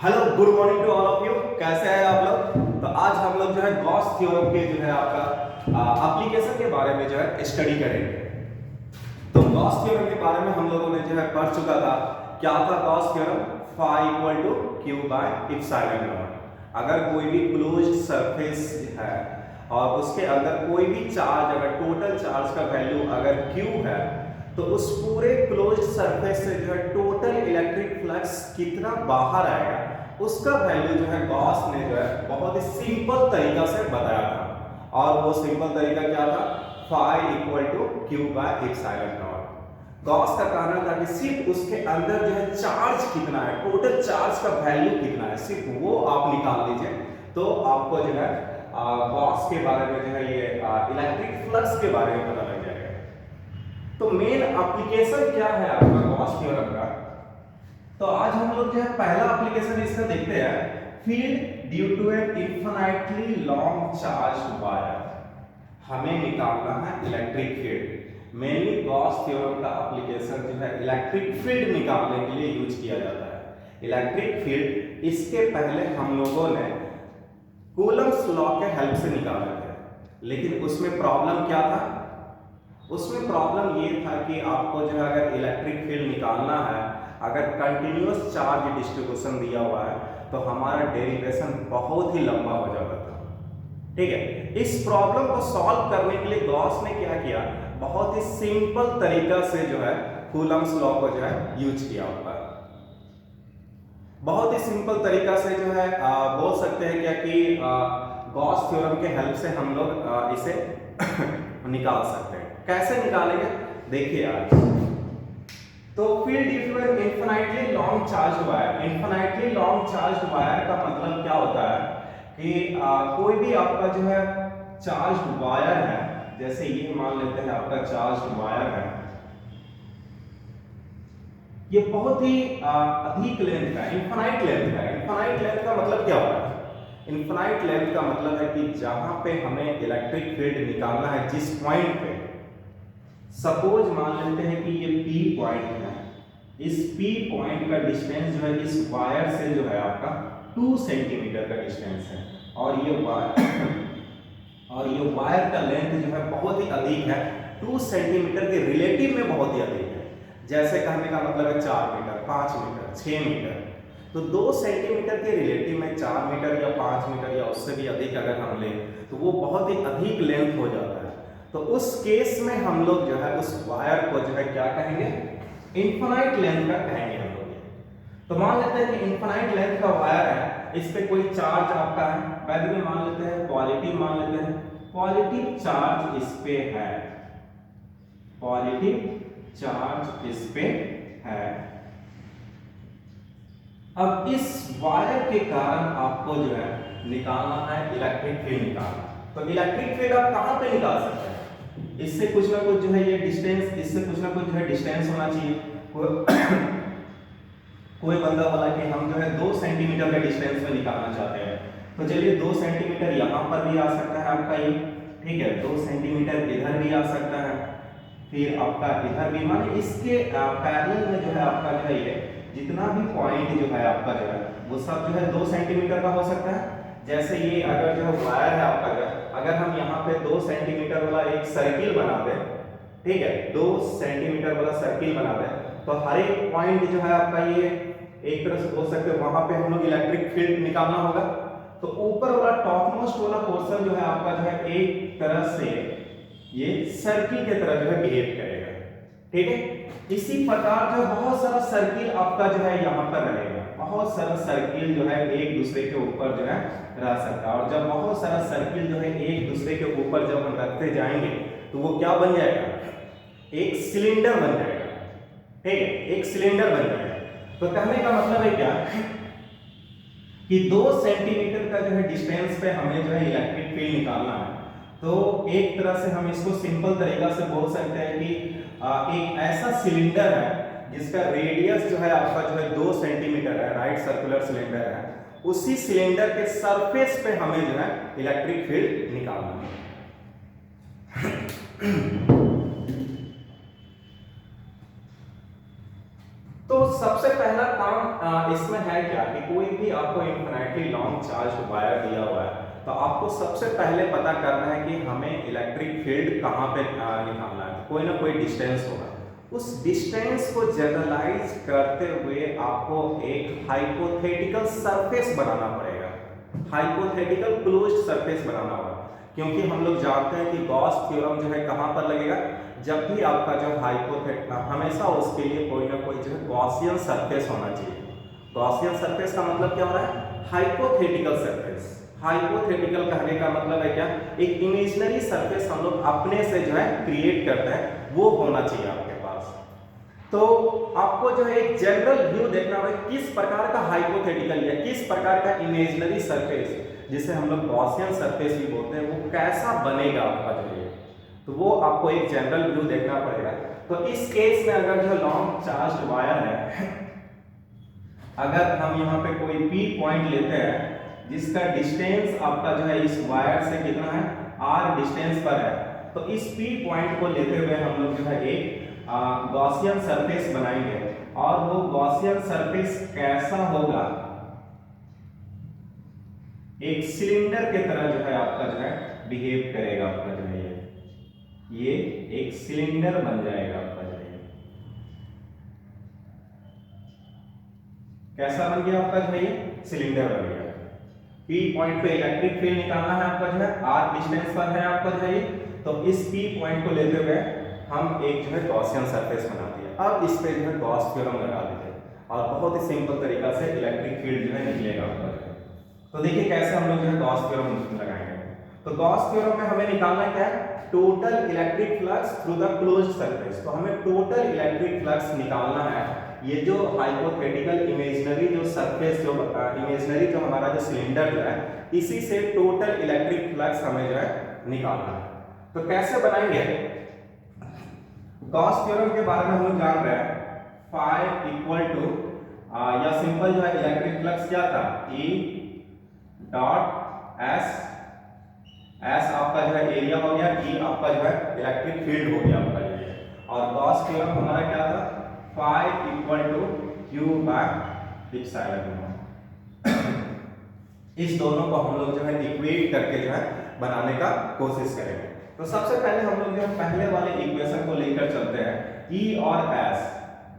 Hello good morning to all of you. कैसे हैं आप लोग? तो आज हम लोग जो है गॉस थ्योरम के जो है आपका एप्लीकेशन के बारे में जो है स्टडी करेंगे। तो गॉस थ्योरम के बारे में हम लोगों ने जो है पढ़ चुका था। क्या था Gauss theorem? Phi equal to Q by epsilon naught. अगर कोई भी क्लोज्ड सरफेस है और उसके अंदर कोई भी चार्ज, अगर टोटल चार्ज का वैल्यू अगर क्यू है, तो उस पूरे क्लोज्ड सरफेस से जो है टोटल इलेक्ट्रिक फ्लक्स कितना बाहर आएगा, उसका वैल्यू जो है गॉस ने जो है बहुत ही सिंपल तरीका से बताया था। और वो सिंपल तरीका क्या था? Phi equal to Q by epsilon naught. Gauss का कहना था कि सिर्फ उसके अंदर जो है चार्ज कितना है, टोटल चार्ज का वैल्यू कितना है, सिर्फ वो आप निकाल लीजिए तो आपको जो है गॉस के बारे में जो है ये इलेक्ट्रिक फ्लक्स के बारे में पता लग जाएगा। तो मेन एप्लीकेशन क्या है आपका गॉस थ्योरम का? तो आज हम लोग जो है पहला एप्लीकेशन इसका देखते हैं, field due to an infinitely long charge wire. हमें निकालना है electric field. Mainly Gauss theorem का एप्लीकेशन जो है इलेक्ट्रिक फील्ड निकालने के लिए यूज किया जाता है। इलेक्ट्रिक फील्ड इसके पहले हम लोगों ने कूलम्ब्स लॉ के हेल्प से निकाले थे, लेकिन उसमें प्रॉब्लम क्या था? उसमें प्रॉब्लम ये था कि आपको जो है अगर इलेक्ट्रिक फील्ड निकालना है, अगर कंटिन्यूअस चार्ज डिस्ट्रीब्यूशन दिया हुआ है, तो हमारा डेरिवेशन बहुत ही लंबा हो जाता था। ठीक है, इस प्रॉब्लम को सॉल्व करने के लिए गॉस ने क्या किया, बहुत ही सिंपल तरीका से जो है कूलम्ब्स लॉ को जो है यूज किया हुआ है। बहुत ही सिंपल तरीका से जो है बोल सकते हैं क्या कि गॉस थ्योरम के हेल्प से हम लोग इसे निकाल सकते हैं। कैसे निकालेंगे देखिए आज। तो field due to an infinitely long charge wire. Infinitely long charge wire का मतलब क्या होता है कि कोई भी आपका जो है चार्ज वायर है, जैसे ये मान लेते हैं आपका चार्ज वायर है, ये बहुत ही अधिक लेंथ का, इनफिनाइट लेंथ का। इनफिनाइट लेंथ का मतलब क्या होता है? इनफिनाइट लेंथ का मतलब है कि जहां पे हमें इलेक्ट्रिक फील्ड निकालना है, जिस पॉइंट पे, सपोज मान लेते हैं कि ये P पॉइंट है, इस P पॉइंट का डिस्टेंस जो है इस वायर से जो है आपका 2 सेंटीमीटर का डिस्टेंस है, और ये वायर का लेंथ जो है बहुत ही अधिक है, 2 सेंटीमीटर के रिलेटिव में बहुत ही अधिक है। जैसे कहने का मतलब है 4 मीटर, 5 मीटर, 6 मीटर। तो 2 सेंटीमीटर के रिलेटिव में 4 मीटर या 5 मीटर या उससे भी अधिक अगर हम लें, तो वो बहुत ही अधिक लेंथ हो जाता है। तो उस केस में हम लोग जो है उस वायर को जो है क्या कहेंगे? इनफिनाइट लेंथ का कहेंगे हम लोग। तो मान लेते हैं कि इनफिनाइट लेंथ का वायर है, इस पे कोई चार्ज आपका है, पहले में मान लेते हैं पॉजिटिव, मान लेते हैं पॉजिटिव चार्ज इस पे है, पॉजिटिव चार्ज इस पे है। अब इस वायर के कारण आपको जो है निकालना है इलेक्ट्रिक फील्ड निकालना। तो इलेक्ट्रिक फील्ड आप कहां पे निकाल सकते हैं? इससे कुछ ना कुछ जो है ये डिस्टेंस, इससे कुछ ना कुछ जो है डिस्टेंस होना चाहिए। कोई बंदा बोला कि हम जो है 2 सेंटीमीटर के डिस्टेंस में निकालना चाहते हैं, तो चलिए 2 सेंटीमीटर यहाँ पर भी आ सकता है आपका ये, ठीक है, 2 सेंटीमीटर इधर भी आ सकता है, फिर आपका इधर भी, माने इसके पैरेलल में जो है आपका जो है ये जितना भी पॉइंट जो है आपका जो है वो सब जो है 2 सेंटीमीटर का हो सकता है। जैसे ये अगर जो वायर है आपका जो, अगर हम यहाँ पे 2 सेंटीमीटर वाला एक सर्किल बना दें, ठीक है, 2 सेंटीमीटर वाला सर्किल बना दें, तो हर एक पॉइंट जो है आपका ये एक तरह से बोल सकते हैं वहां पे हम लोग इलेक्ट्रिक फील्ड निकालना होगा। तो ऊपर वाला टॉप मोस्ट वाला पोर्शन जो है आपका जो है एक तरह से ये सर्किल की तरह जो है बिहेव करेगा, ठीक है। इसी प्रकार जो बहुत सारा सर्किल आपका जो है यहाँ पर रहेगा, बहुत सारा सर्किल जो है एक दूसरे के ऊपर जो है रह सकता है, और जब बहुत सारा सर्किल जो है एक दूसरे के ऊपर जब हम रखते जाएंगे तो वो क्या बन जाएगा? एक सिलेंडर बन जाएगा, ठीक है, एक सिलेंडर बन जाएगा। तो कहने का मतलब है क्या कि 2 सेंटीमीटर का जो है डिस्टेंस पे हमें जो है इलेक्ट्रिक फील्ड निकालना है। तो एक तरह से हम इसको सिंपल तरीका से बोल सकते हैं कि एक ऐसा सिलेंडर है जिसका रेडियस जो है आपका जो है 2 सेंटीमीटर है, राइट सर्कुलर सिलेंडर है, उसी सिलेंडर के सरफेस पे हमें जो है इलेक्ट्रिक फील्ड निकालना है। तो सबसे पहला काम इसमें है क्या कि कोई भी आपको इन्फिनिटली लॉन्ग चार्ज वायर दिया हुआ है, तो आपको सबसे पहले पता करना है कि हमें इलेक्ट्रिक फील्ड कहाँ पे निकालना है। कोई ना कोई डिस्टेंस होगा, उस डिस्टेंस को जनरलाइज करते हुए आपको एक हाइपोथेटिकल सरफेस बनाना पड़ेगा, हाइपोथेटिकल क्लोज्ड सरफेस बनाना होगा। क्योंकि हम लोग जानते हैं कि गॉस थ्योरम जो है कहाँ पर लगेगा, जब भी आपका जो हमेशा उसके लिए कोई ना कोई जो है गॉसियन सरफेस होना चाहिए। गॉसियन सरफेस का मतलब क्या हो रहा है, हाइपोथेटिकल सरफेस। हाइपोथेटिकल कहने का मतलब है क्या, एक इमेजिनरी सरफेस हम लोग अपने से जो है क्रिएट करते हैं, वो होना चाहिए आपके पास। तो आपको जो है एक जनरल व्यू देखना होगा किस प्रकार का हाइपोथेटिकल या किस प्रकार का इमेजिनरी सरफेस, जिसे हम लोग गॉसियन सरफेस भी बोलते हैं, वो कैसा बनेगा आपका जो है, तो वो आपको एक जनरल व्यू देखना पड़ेगा। तो इस केस में अगर जो लॉन्ग चार्ज वायर है, अगर हम यहाँ पे कोई पी पॉइंट लेते हैं जिसका डिस्टेंस आपका जो है इस वायर से कितना है, आर डिस्टेंस पर है, तो इस पी पॉइंट को लेते हुए हम लोग जो है एक गॉसियन सरफेस बनाएंगे। और वो गॉसियन सरफेस कैसा होगा, एक सिलेंडर के तरह जो है आपका जो है बिहेव करेगा। आपका जो है ये एक सिलेंडर बन जाएगा आपका जो है। कैसा बन गया आपका जो है, ये सिलेंडर बन गया। पी पॉइंट पे इलेक्ट्रिक फील्ड निकालना है आपका जो है, आर डिस्टेंस पर है आपका जो है, तो इस पी पॉइंट को लेते हुए हम एक जो है गॉसियन सरफेस बनाते हैं। अब इस पे जो है गॉस थ्योरम लगा देते हैं और बहुत ही सिंपल तरीका से इलेक्ट्रिक फील्ड जो है निकलेगा आपका जो है। तो देखिए कैसे हम लोग जो है गॉस थ्योरम लगाएंगे। तो गॉस थ्योरम में हमें निकालना क्या है, total electric flux through the closed surface. तो हमें टोटल इलेक्ट्रिक फ्लक्स निकालना है। ये जो हाइपोथेटिकल इमेजिनरी जो सरफेस जो इमेजिनरी जो हमारा जो सिलेंडर जो है, इसी से टोटल इलेक्ट्रिक फ्लक्स हमें जो है निकालना है। तो कैसे बनाएंगे, गॉस थ्योरम के बारे में हम लोग जान रहे हैं, फाई इक्वल टू या सिंपल जो है इलेक्ट्रिक फ्लक्स क्या था, E डॉट एस, एस आपका जो है एरिया हो गया, E आपका जो है इलेक्ट्रिक फील्ड हो गया आपका जो है। और गॉस थ्योरम हमारा क्या था, phi equal to Q by epsilon naught. इस दोनों को हम लोग जो है इक्वेट करके जो है बनाने का कोशिश करेंगे। तो सबसे पहले हम लोग जो पहले वाले इक्वेशन को लेकर चलते हैं, E और S।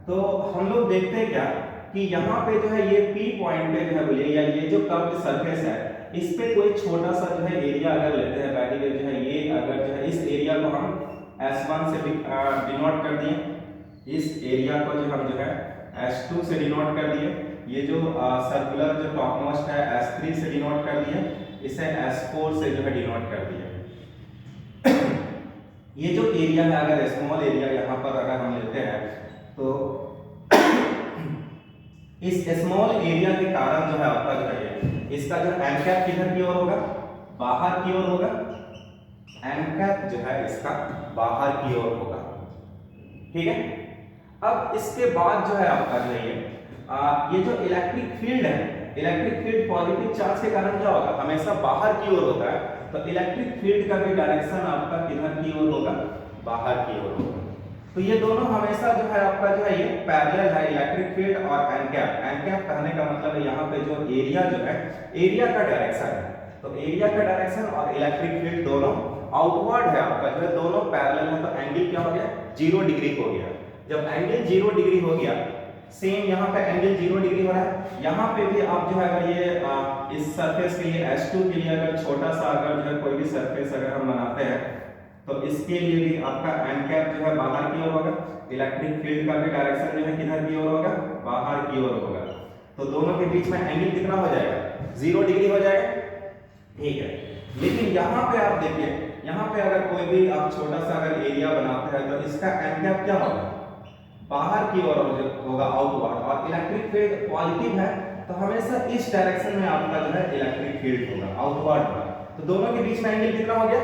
तो हम लोग देखते हैं क्या कि यहाँ पे जो है ये P पॉइंट पे जो है बोलिए, या ये जो कर्व सरफेस है, इस पे कोई छोटा सा जो है एरिया अगर लेते हैं, बैठिए जो है ये अगर जो है इस एरिया को हम S1 से डिनोट कर दिए, इस एरिया को जो हम जो है S2 से डिनोट कर दिए, ये जो सर्कुलर जो टॉप मोस्ट है S3 से डिनोट कर दिए, इसे S4 से जो है डिनोट कर दिए। ये जो एरिया है, अगर स्मॉल एरिया यहाँ पर अगर हम लेते हैं, तो इस स्मॉल एरिया के कारण जो है आपका जो है इसका जो एन कैप किधर की ओर होगा, बाहर की ओर होगा। एन कैप जो है इसका बाहर की ओर होगा, ठीक है। अब इसके बाद जो है आपका जो है ये जो इलेक्ट्रिक फील्ड है, इलेक्ट्रिक फील्ड पॉजिटिव चार्ज के कारण क्या होगा, हमेशा बाहर की ओर होता है। तो इलेक्ट्रिक फील्ड का भी डायरेक्शन आपका किधर की ओर होगा, बाहर की ओर होगा। तो ये दोनों हमेशा जो है आपका जो है ये पैरेलल है, इलेक्ट्रिक फील्ड और एन कैप। एन कैप कहने का मतलब है यहाँ पे जो एरिया जो है, एरिया का डायरेक्शन है। तो एरिया का डायरेक्शन और इलेक्ट्रिक फील्ड दोनों आउटवर्ड है आपका जो है, दोनों पैरेलल है। तो एंगल क्या हो गया, 0 डिग्री हो गया। जब एंगल 0 डिग्री हो गया, सेम यहाँ पे एंगल 0 डिग्री हो रहा है। यहाँ पे भी आप जो है अगर ये इस सरफेस के लिए S2 के लिए अगर छोटा सा अगर जो है कोई भी सरफेस अगर हम बनाते हैं, तो इसके लिए भी आपका एन कैप जो है बाहर की ओर होगा, इलेक्ट्रिक फील्ड का भी डायरेक्शन जो है किधर की ओर होगा, बाहर की ओर होगा। तो दोनों के बीच में एंगल कितना हो जाएगा, 0 डिग्री हो जाएगा, ठीक है। लेकिन यहाँ पे आप देखिए, यहाँ पे अगर कोई भी आप छोटा सा अगर एरिया बनाते हैं, तो इसका एन कैप क्या होगा, बाहर की ओर होगा, आउटवर्ड। और इलेक्ट्रिक फील्ड पॉजिटिव है, तो हमेशा इस डायरेक्शन में आपका जो है इलेक्ट्रिक फील्ड होगा, आउटवर्ड में। तो दोनों के बीच में एंगल कितना हो गया,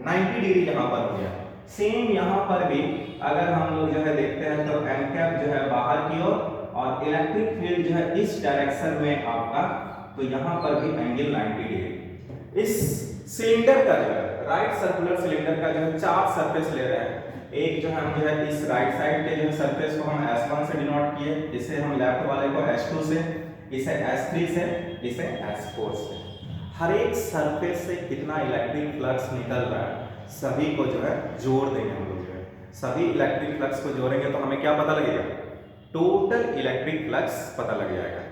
90 डिग्री यहाँ पर हो गया। सेम यहाँ पर भी अगर हम लोग जो है देखते हैं, तो एन कैप जो है बाहर की ओर और इलेक्ट्रिक फील्ड जो है इस डायरेक्शन में आपका, तो यहाँ पर भी एंगल 90 डिग्री। इस सिलेंडर का जो है राइट सर्कुलर सिलेंडर का जो है 4 सरफेस ले रहे हैं। एक जो हम जो है इस राइट साइड के जो सरफेस को हम S1 से डिनोट किए, इसे हम लेफ्ट वाले को S2 से। इसे S3 से, इसे S4 से। हर एक सरफेस से कितना इलेक्ट्रिक फ्लक्स निकल रहा है सभी को जो है जोड़ देंगे हम लोग। जो है सभी इलेक्ट्रिक फ्लक्स को जोड़ेंगे तो हमें क्या पता लगेगा, टोटल इलेक्ट्रिक फ्लक्स पता लग जाएगा।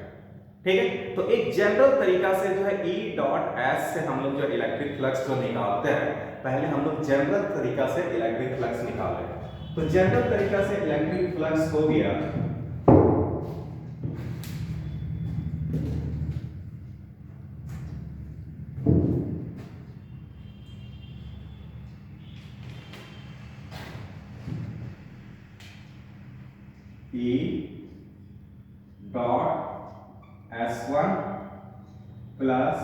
ठीक है, तो एक जनरल तरीका से जो है E डॉट S से हम लोग जो इलेक्ट्रिक फ्लक्स जो निकालते हैं, पहले हम लोग जनरल तरीका से इलेक्ट्रिक फ्लक्स निकाल रहे हैं। तो जनरल तरीका से इलेक्ट्रिक फ्लक्स हो गया E डॉट S1 प्लस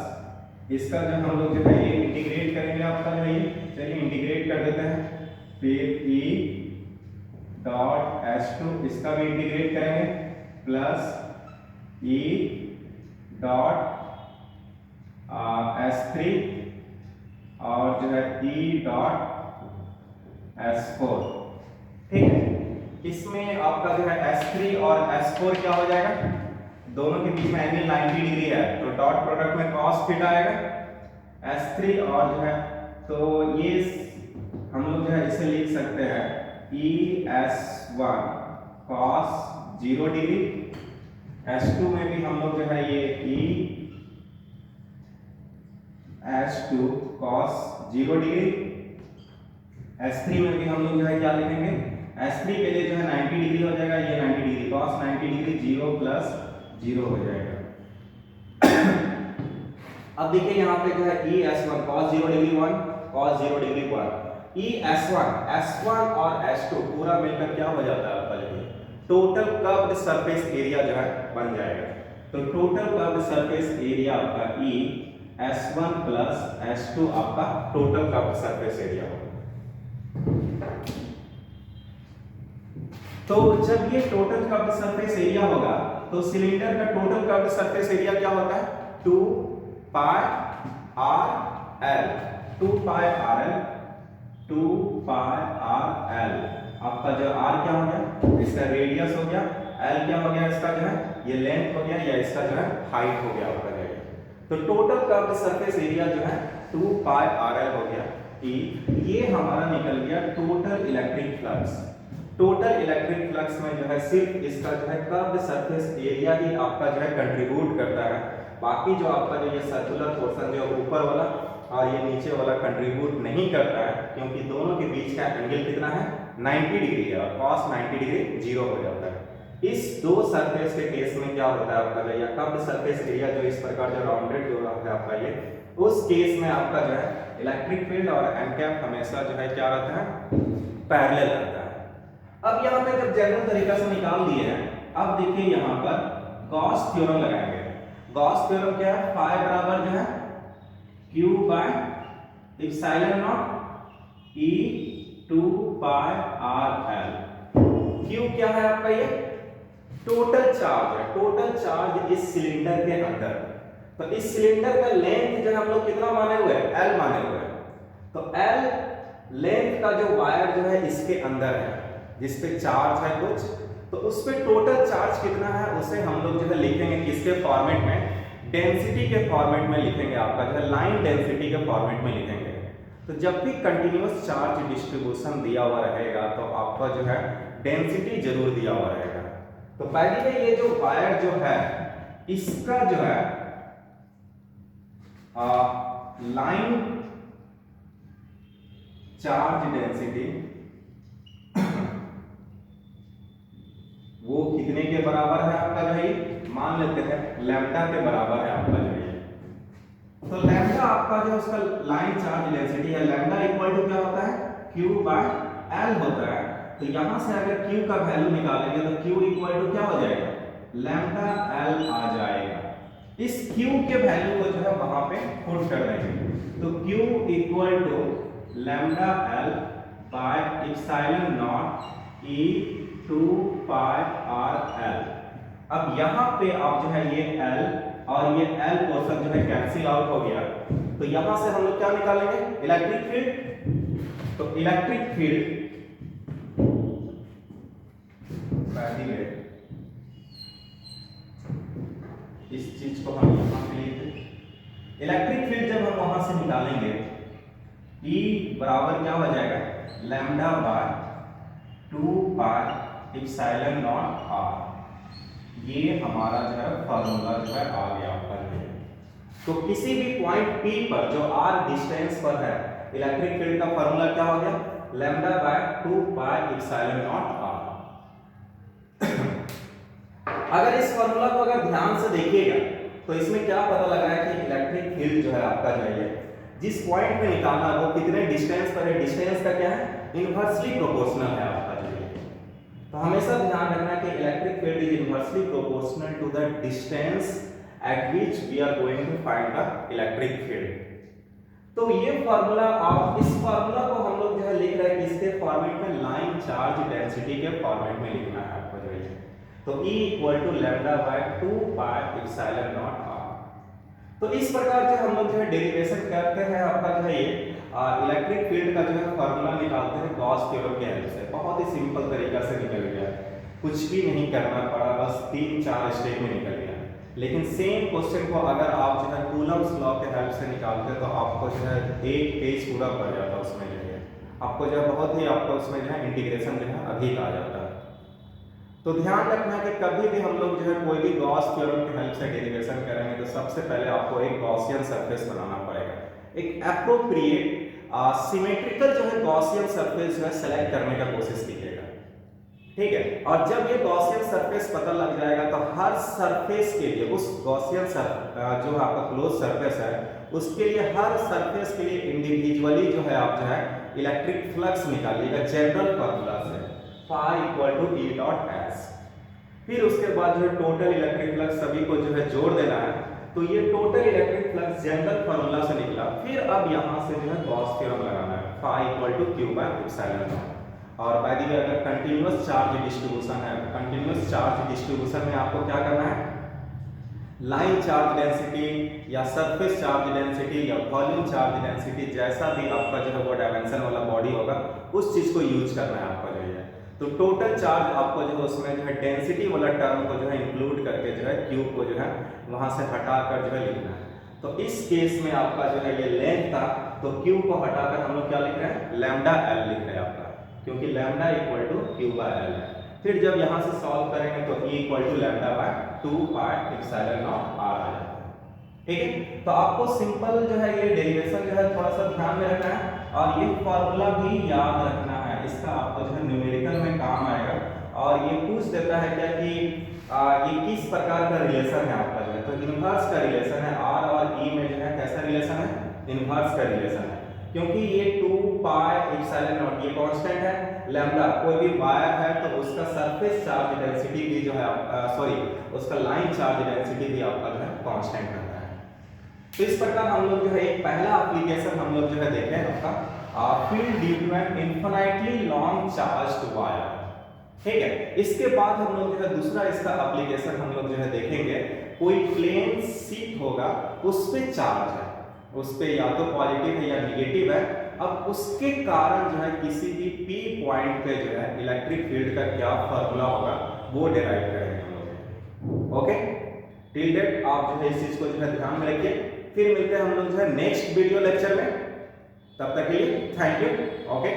इसका जो हम लोग जो है ये इंटीग्रेट करेंगे, आपका जो है ये चलिए इंटीग्रेट कर देते हैं, फिर E डॉट S2 इसका भी इंटीग्रेट करेंगे प्लस E डॉट S3 और जो है E डॉट S4। ठीक है, इसमें आपका जो है S3 और S4 क्या हो जाएगा, दोनों के बीच में एंगल 90 डिग्री है तो डॉट प्रोडक्ट में cos थीटा आएगा। S3 और जो है तो ये हम लोग जो है इसे लिख सकते हैं ES1 cos 0 डिग्री। S2 में भी हम लोग जो है ये ES2 cos 0 डिग्री। S3 में भी हम लोग जो है क्या लिखेंगे, S3 के लिए जो है 90 डिग्री हो जाएगा, ये 90 डिग्री cos 90 डिग्री 0 प्लस 0 हो जाएगा। अब देखिए यहाँ पे जो है ES1 cos 0 degree 1 cos 0 degree 1, ES1 S1 और S2 पूरा मिलकर क्या हो जाता है आपका जो है टोटल कर्व्ड सरफेस एरिया जो है बन जाएगा। तो टोटल कर्व्ड सरफेस एरिया आपका ES1 प्लस S2 आपका टोटल कर्व्ड सरफेस एरिया होगा। तो जब ये टोटल कर्व्ड सरफेस एरिया होगा तो सिलेंडर का टोटल कर्व्ड सरफेस एरिया क्या होता है, 2 पाई आर एल। 2 पाई आर एल, 2 पाई आर एल आपका जो आर क्या हो गया, इसका रेडियस हो गया, एल क्या हो गया, इसका जो है ये लेंथ हो गया या इसका जो है हाइट हो गया आपका जो है। तो टोटल कर्व्ड सरफेस एरिया जो है 2 पाई आर एल हो गया। ये हमारा निकल गया total electric flux. Total electric flux में जो है सिर्फ इसका जो है कर्व्ड सरफेस एरिया ही आपका जो है कंट्रीब्यूट करता है, बाकी जो आपका जो ये सर्कुलर पोर्शन जो ऊपर वाला और ये नीचे वाला कंट्रीब्यूट नहीं करता है, क्योंकि दोनों के बीच का एंगल कितना है 90 डिग्री है और cos 90 डिग्री 0 हो जाता है। इस दो सरफेस के केस में क्या होता है आपका जो कर्व्ड सरफेस एरिया जो इस प्रकार जो राउंडेड जो है आपका ये, उस केस में आपका जो है इलेक्ट्रिक फील्ड और एनकैप हमेशा जो है क्या रहता है, पैरेलल रहता है। अब यहाँ पे जब जनरल तरीका से निकाल दिए हैं, अब देखिए यहाँ पर गॉस थ्योरम लगाएंगे। गॉस थ्योरम क्या है, फाई बराबर जो है Q by epsilon naught E 2 pi R L। Q क्या है आपका, ये टोटल चार्ज है, टोटल चार्ज इस सिलेंडर के अंदर। तो इस सिलेंडर का लेंथ जो हम लोग कितना माने हुए हैं, L माने हुए हैं। तो L लेंथ का जो वायर जो है इसके अंदर है जिस पे चार्ज है कुछ, तो उस पे टोटल चार्ज कितना है उसे हम लोग जो है लिखेंगे किसके फॉर्मेट में, डेंसिटी के फॉर्मेट में लिखेंगे, आपका जो है लाइन डेंसिटी के फॉर्मेट में लिखेंगे। तो जब भी कंटिन्यूअस चार्ज डिस्ट्रीब्यूशन दिया हुआ रहेगा तो आपका जो है डेंसिटी जरूर दिया हुआ रहेगा। तो पहले में ये जो वायर जो है इसका जो है लाइन चार्ज डेंसिटी वो कितने के बराबर है आपका जो है, मान लेते हैं लैम्डा के बराबर है आपका जो है। तो लैम्डा आपका जो उसका लाइन चार्ज डेंसिटी है, लैम्डा इक्वल टू क्या होता है, Q बाय L होता है। तो यहां से अगर Q का वैल्यू निकालेंगे तो Q इक्वल टू क्या हो जाएगा, लैम्डा L आ जाएगा। इस Q के वैल्यू को जो है वहां पे पुट कर देंगे, तो Q equal to lambda L by epsilon naught E 2 pi R L। अब यहाँ पे आप जो है ये L और ये L पोर्शन जो है कैंसिल आउट हो गया, तो यहां से हम लोग क्या निकालेंगे, इलेक्ट्रिक फील्ड। तो इलेक्ट्रिक फील्ड इस चीज को हम यहाँ पे लिखते, इलेक्ट्रिक फील्ड जब हम वहां से निकालेंगे E बराबर क्या हो जाएगा, lambda by 2 pi epsilon naught r। ये हमारा जो है फार्मूला जो है आ गया आपका। तो किसी भी पॉइंट P पर जो r डिस्टेंस पर है, इलेक्ट्रिक फील्ड का फार्मूला क्या हो गया, lambda by 2 pi epsilon naught r। अगर इस फार्मूला को अगर ध्यान से देखिएगा तो इसमें क्या पता लग रहा है कि इलेक्ट्रिक फील्ड जो है आपका जो है जिस पॉइंट पे निकालना है वो कितने डिस्टेंस पर है, डिस्टेंस का क्या है, इनवर्सली प्रोपोर्शनल है आपका जो है। तो हमेशा ध्यान रखना कि electric field is inversely proportional to the distance at which we are going to find the electric field. तो ये फार्मूला, आप इस फार्मूला को हम लोग जो है लिख रहे हैं किसके फॉर्मेट में, लाइन चार्ज डेंसिटी के फॉर्मेट में लिखना है आपको जो है। तो E equal to lambda by 2 pi epsilon naught r। तो इस प्रकार जो हम लोग जो है डेरिवेशन करते हैं आपका जो है ये इलेक्ट्रिक फील्ड का जो है फार्मूला निकालते हैं गॉस थ्योरम के हेल्प से। बहुत ही सिंपल तरीका से निकल गया, कुछ भी नहीं करना पड़ा, बस 3-4 स्टेप में निकल गया। लेकिन सेम क्वेश्चन को अगर आप जो है कूलम्स लॉ के हेल्प से निकालते तो आपको जो है एक पेज पूरा पड़ जाता, उसमें जो है आपको जो है बहुत ही आपको उसमें जो है इंटीग्रेशन जो है अधिक आ जाता है। तो ध्यान रखना कि कभी भी हम लोग जो है कोई भी गॉस थ्योरम की हेल्प से डेरिवेशन करेंगे तो सबसे पहले आपको एक गॉसियन सरफेस बनाना पड़ेगा, एक एप्रोप्रिएट सिमेट्रिकल जो है गॉसियन सरफेस जो है सेलेक्ट करने का कोशिश कीजिएगा, ठीक है। और जब ये गॉसियन सरफेस पता लग जाएगा तो हर सरफेस के लिए उस गॉसियन जो आपका क्लोज सरफेस है उसके लिए हर सरफेस के लिए इंडिविजुअली जो है आप जो है इलेक्ट्रिक फ्लक्स निकालिएगा जनरल फार्मूला से, phi equal to E dot S। फिर उसके बाद जो है टोटल इलेक्ट्रिक फ्लक्स सभी को जो है जोड़ देना है। तो ये total electric flux general formula से निकला। फिर अब यहाँ से जो है गॉस थ्योरम लगाना है, phi equal to Q by epsilon naught. और बाय द वे अगर कंटीन्यूअस चार्ज डिस्ट्रीब्यूशन है, कंटीन्यूअस चार्ज डिस्ट्रीब्यूशन में आपको क्या करना है, लाइन चार्ज डेंसिटी या सरफेस चार्ज डेंसिटी या वॉल्यूम चार्ज डेंसिटी जैसा भी आपका जो है वो डायमेंशन वाला बॉडी होगा उस चीज को यूज करना है आपका जो है। तो टोटल चार्ज आपको जो है उसमें जो है डेंसिटी वाला टर्म को जो है इंक्लूड करके जो है क्यू को जो है वहां से हटाकर जो है लिखना है। तो इस केस में आपका जो है ये लेंथ था तो क्यू को हटाकर हम लोग क्या लिख रहे हैं, लैम्डा एल लिख रहे हैं आपका, क्योंकि lambda equal to Q by L है। फिर जब यहाँ से सॉल्व करेंगे तो E equal to lambda by 2 pi epsilon naught r आ जाता है, ठीक है। तो आपको सिंपल जो है ये डेरिवेशन जो है थोड़ा सा ध्यान में रखना है और ये फार्मूला भी याद रखना है, इसका आपको जो है न्यूमेरिकल में काम आएगा। और ये पूछ देता है क्या कि ये किस प्रकार का रिलेशन है आपका जो है, तो इनवर्स का रिलेशन है, r और E में जो है कैसा रिलेशन है, इनवर्स का रिलेशन है। क्योंकि ये 2 पाई एप्सिलॉन नॉट ये कांस्टेंट है, लैम्डा कोई भी वायर है तो उसका सरफेस चार्ज डेंसिटी भी जो है उसका लाइन चार्ज डेंसिटी भी आपका जो है कांस्टेंट रहता है। तो इस प्रकार हम लोग जो है एक पहला एप्लीकेशन हम लोग जो है देखें आपका field due to an infinitely long charged wire, ठीक है। इसके बाद हम लोग जो है दूसरा इसका एप्लीकेशन हम लोग जो है देखेंगे, कोई प्लेन शीट होगा उस पे चार्ज है, उस पे या तो पॉजिटिव है या नेगेटिव है। अब उसके कारण जो है किसी भी P पॉइंट पे जो है इलेक्ट्रिक फील्ड का क्या फार्मूला होगा वो डिराइव करेंगे हम लोग, ओके। टिल डेट आप जो है इस चीज को जो है ध्यान में रखिए। फिर मिलते हैं हम लोग जो है नेक्स्ट वीडियो लेक्चर में, तब तक के लिए थैंक यू, ओके।